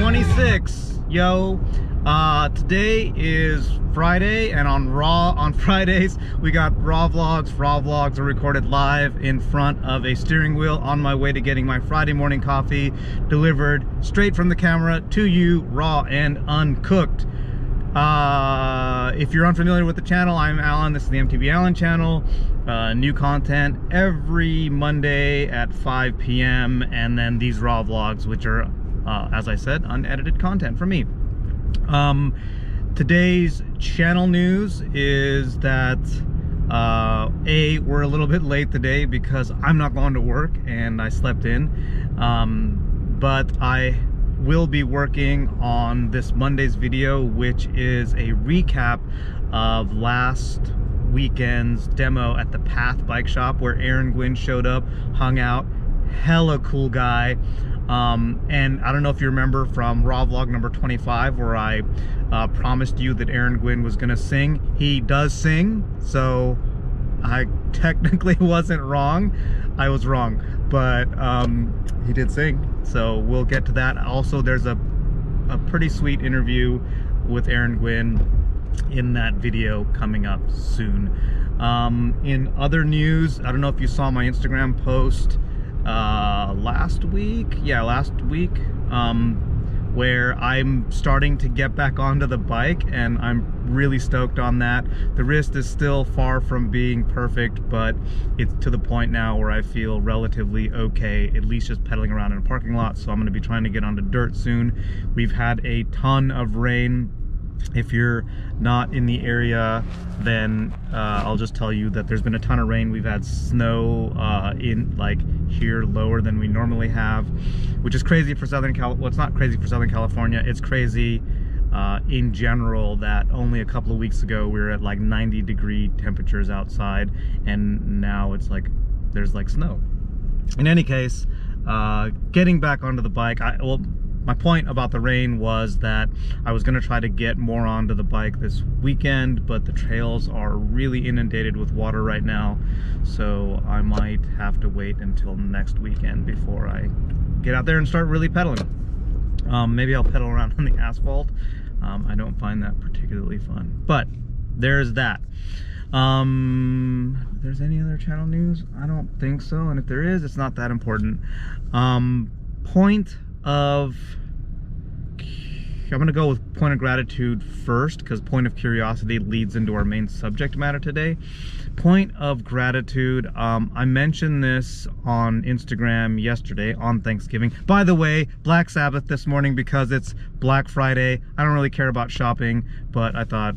26. Yo, today is Friday, and on Fridays we got raw vlogs. Raw vlogs are recorded live in front of a steering wheel on my way to getting my Friday morning coffee delivered straight from the camera to you, raw and uncooked. If you're unfamiliar with the channel, I'm Alan. This is the MTB ALAN channel. New content every Monday at 5 p.m. and then these raw vlogs, which are, as I said, unedited content for me. Today's channel news is that we're a little bit late today because I'm not going to work and I slept in, but I will be working on this Monday's video, which is a recap of last weekend's demo at the Path bike shop where Aaron Gwin showed up, hung out. Hella cool guy. And I don't know if you remember from raw vlog number 25 where I promised you that Aaron Gwin was gonna sing. He does sing, so I technically wasn't wrong. I was wrong, but he did sing, so we'll get to that. Also, there's a pretty sweet interview with Aaron Gwin in that video coming up soon. In other news, I don't know if you saw my Instagram post last week, where I'm starting to get back onto the bike, and I'm really stoked on that. The wrist is still far from being perfect, but it's to the point now where I feel relatively okay, at least just pedaling around in a parking lot. So I'm going to be trying to get onto dirt soon. We've had a ton of rain. If you're not in the area, then I'll just tell you that there's been a ton of rain. We've had snow in like here lower than we normally have, which is crazy for Southern California. Well, it's not crazy for Southern California. It's crazy in general that only a couple of weeks ago we were at like 90-degree temperatures outside, and now it's like there's like snow. In any case, getting back onto the bike, my point about the rain was that I was going to try to get more onto the bike this weekend, but the trails are really inundated with water right now, so I might have to wait until next weekend before I get out there and start really pedaling. Maybe I'll pedal around on the asphalt. I don't find that particularly fun, but there's that. If there's any other channel news? I don't think so, and if there is, it's not that important. I'm gonna go with point of gratitude first, because point of curiosity leads into our main subject matter today. Point of gratitude, I mentioned this on Instagram yesterday on Thanksgiving. By the way, Black Sabbath this morning because it's Black Friday. I don't really care about shopping, but I thought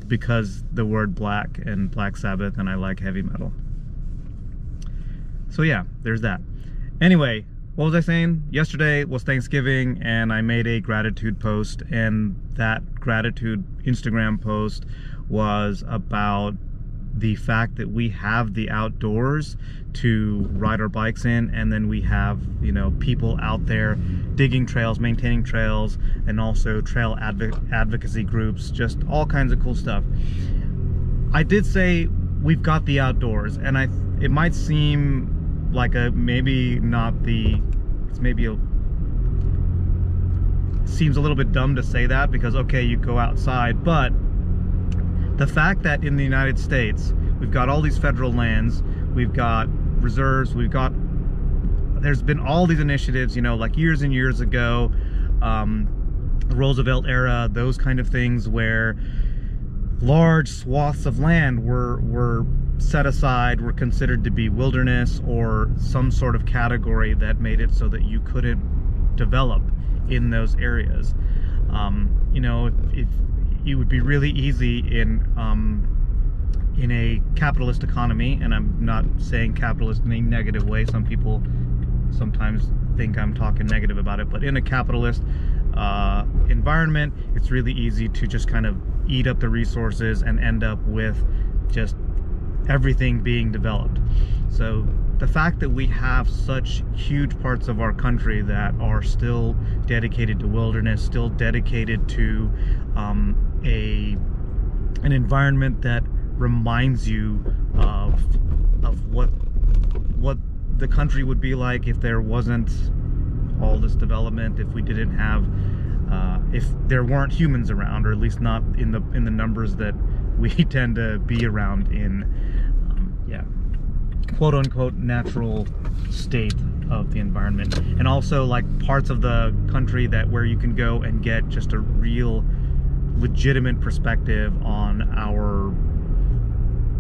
because the word black and Black Sabbath, and I like heavy metal. So yeah, there's that. Anyway, what was I saying? Yesterday was Thanksgiving, and I made a gratitude post, and that gratitude Instagram post was about the fact that we have the outdoors to ride our bikes in, and then we have, you know, people out there digging trails, maintaining trails, and also trail advocacy groups, just all kinds of cool stuff. I did say we've got the outdoors, and it might seem like seems a little bit dumb to say that, because okay, you go outside, but the fact that in the United States we've got all these federal lands, we've got reserves, there's been all these initiatives, you know, like years and years ago, the Roosevelt era, those kind of things, where large swaths of land were set aside, were considered to be wilderness or some sort of category that made it so that you couldn't develop in those areas. You know, if it would be really easy in a capitalist economy, and I'm not saying capitalist in a negative way, some people sometimes think I'm talking negative about it, but in a capitalist environment, it's really easy to just kind of eat up the resources and end up with just everything being developed. So the fact that we have such huge parts of our country that are still dedicated to wilderness, still dedicated to an environment that reminds you of what the country would be like if there wasn't all this development if we didn't have, if there weren't humans around, or at least not in the numbers that we tend to be around in, yeah, quote unquote natural state of the environment. And also like parts of the country where you can go and get just a real legitimate perspective on our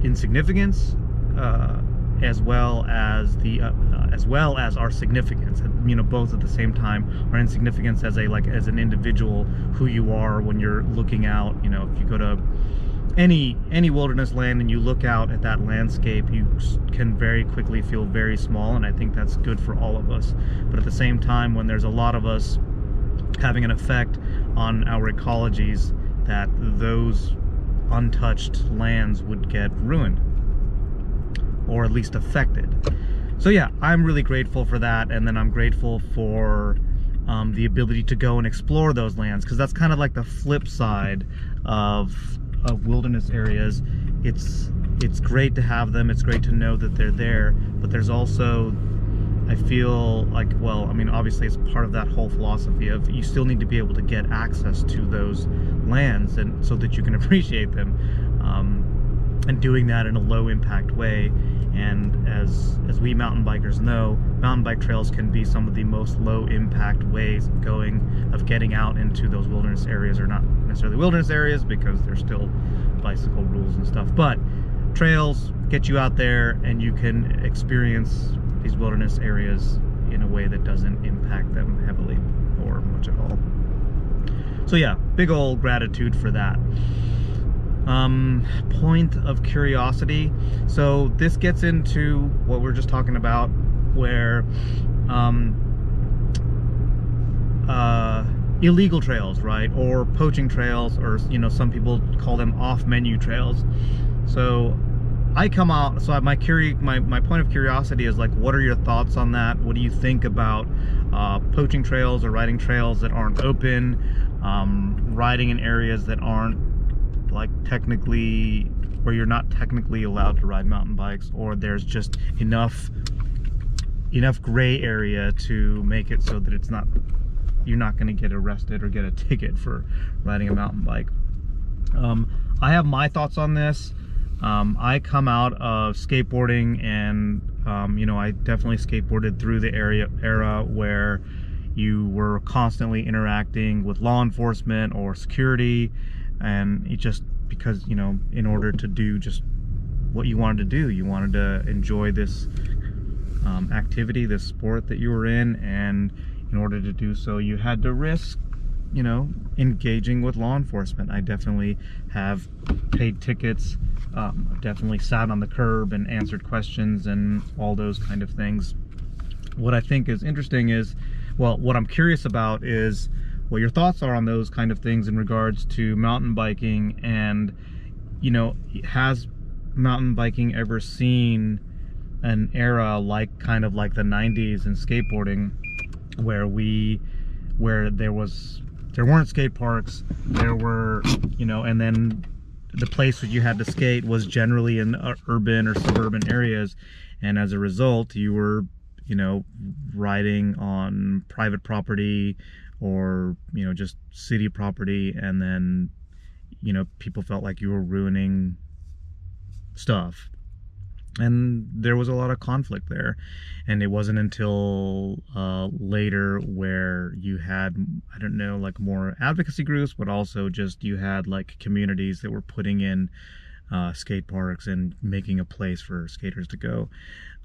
insignificance, as well as our significance, you know, both at the same time. Our insignificance as an individual, who you are when you're looking out. You know, if you go to any wilderness land and you look out at that landscape, you can very quickly feel very small, and I think that's good for all of us. But at the same time, when there's a lot of us having an effect on our ecologies, that those untouched lands would get ruined, or at least affected. So yeah, I'm really grateful for that, and then I'm grateful for the ability to go and explore those lands, because that's kind of like the flip side of wilderness areas. It's great to have them, it's great to know that they're there, but there's also, I feel like, well, I mean, obviously it's part of that whole philosophy of you still need to be able to get access to those lands, and so that you can appreciate them, and doing that in a low impact way. And as we mountain bikers know, mountain bike trails can be some of the most low impact ways of getting out into those wilderness areas, or not necessarily wilderness areas because there's still bicycle rules and stuff, but trails get you out there and you can experience these wilderness areas in a way that doesn't impact them heavily or much at all. So yeah, big old gratitude for that. Point of curiosity. So this gets into what we're just talking about, where illegal trails, right? Or poaching trails, or, you know, some people call them off-menu trails. So I come out, so my point of curiosity is like, what are your thoughts on that? What do you think about poaching trails, or riding trails that aren't open, riding in areas that aren't like technically, where you're not technically allowed to ride mountain bikes, or there's just enough gray area to make it so that it's not, you're not going to get arrested or get a ticket for riding a mountain bike. I have my thoughts on this. I come out of skateboarding, and you know, I definitely skateboarded through the era where you were constantly interacting with law enforcement or security, and it just, because, you know, in order to do just what you wanted to do, you wanted to enjoy this activity, this sport that you were in, and in order to do so, you had to risk, you know, engaging with law enforcement. I definitely have paid tickets, definitely sat on the curb and answered questions and all those kind of things. What I think is interesting is, well, what I'm curious about is what your thoughts are on those kind of things in regards to mountain biking. And, you know, has mountain biking ever seen an era like, kind of like the 90s in skateboarding, where there weren't skate parks, there were, you know, and then the place where you had to skate was generally in urban or suburban areas, and as a result you were, you know, riding on private property, or, you know, just city property, and then, you know, people felt like you were ruining stuff, and there was a lot of conflict there. And it wasn't until later where you had, I don't know, like more advocacy groups, but also just you had like communities that were putting in skate parks and making a place for skaters to go.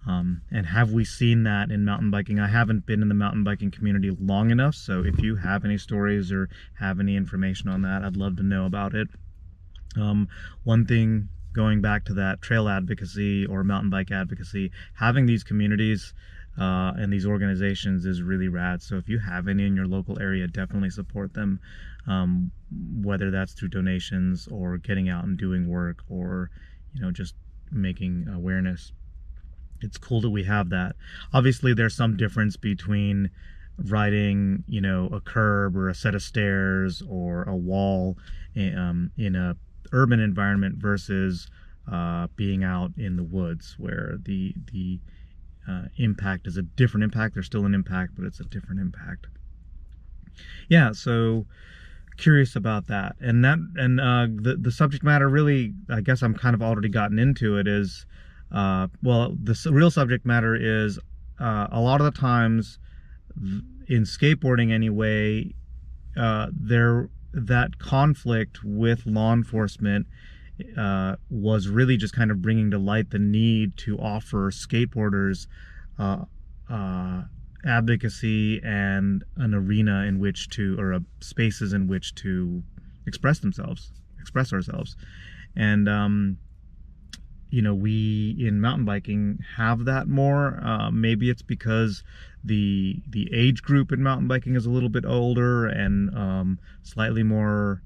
And have we seen that in mountain biking? I haven't been in the mountain biking community long enough, so if you have any stories or have any information on that, I'd love to know about it. One thing, going back to that trail advocacy or mountain bike advocacy, having these communities and these organizations is really rad. So if you have any in your local area, definitely support them, whether that's through donations or getting out and doing work, or, you know, just making awareness. It's cool that we have that. Obviously there's some difference between riding, you know, a curb or a set of stairs or a wall in a urban environment versus being out in the woods, where the impact is a different impact. There's still an impact, but it's a different impact. Yeah, so curious about that. And the subject matter, really, I guess I'm kind of already gotten into it, is well, the real subject matter is a lot of the times in skateboarding anyway, that conflict with law enforcement was really just kind of bringing to light the need to offer skateboarders advocacy and an arena in which to, or spaces in which to express ourselves. And you know, we in mountain biking have that more. Maybe it's because the age group in mountain biking is a little bit older and slightly more,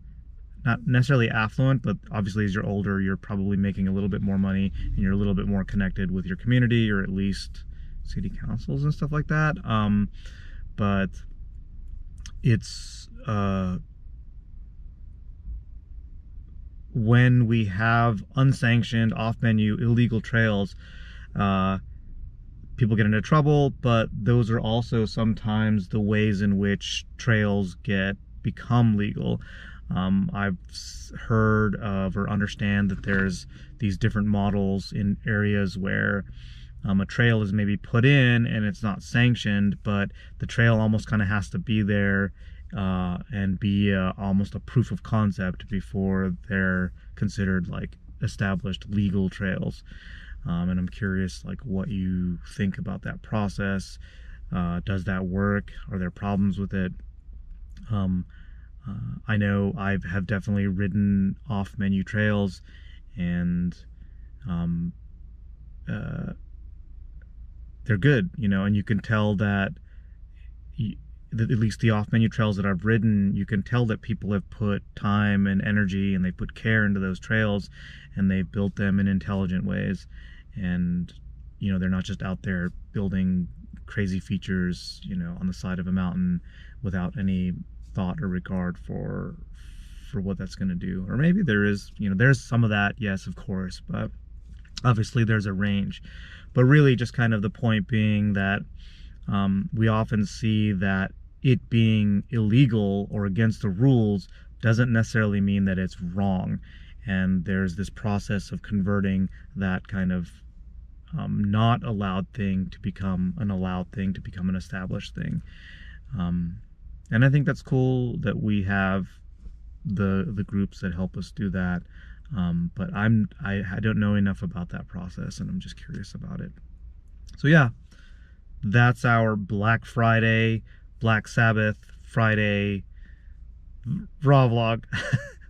not necessarily affluent, but obviously as you're older, you're probably making a little bit more money and you're a little bit more connected with your community, or at least city councils and stuff like that. But it's when we have unsanctioned, off-menu, illegal trails, people get into trouble, but those are also sometimes the ways in which trails become legal. I've heard of or understand that there's these different models in areas where a trail is maybe put in and it's not sanctioned, but the trail almost kind of has to be there and be almost a proof of concept before they're considered like established legal trails. And I'm curious, like, what you think about that process. Does that work? Are there problems with it? I know I have definitely ridden off-menu trails, and they're good, you know, and you can tell that, at least the off-menu trails that I've ridden, you can tell that people have put time and energy and they put care into those trails, and they've built them in intelligent ways. And, you know, they're not just out there building crazy features, you know, on the side of a mountain without any thought or regard for what that's going to do. Or maybe there is, you know, there's some of that, yes, of course, but obviously there's a range. But really just kind of the point being that we often see that it being illegal or against the rules doesn't necessarily mean that it's wrong. And there's this process of converting that kind of not allowed thing to become an allowed thing, to become an established thing. And I think that's cool that we have the groups that help us do that. But I don't know enough about that process, and I'm just curious about it. So yeah, that's our Black Friday, Black Sabbath Friday raw vlog.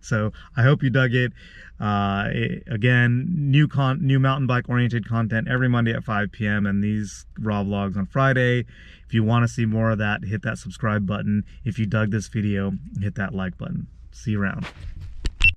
So I hope you dug it. Again, new mountain bike oriented content every Monday at 5 p.m. and these raw vlogs on Friday. If you want to see more of that, hit that subscribe button. If you dug this video, hit that like button. See you around.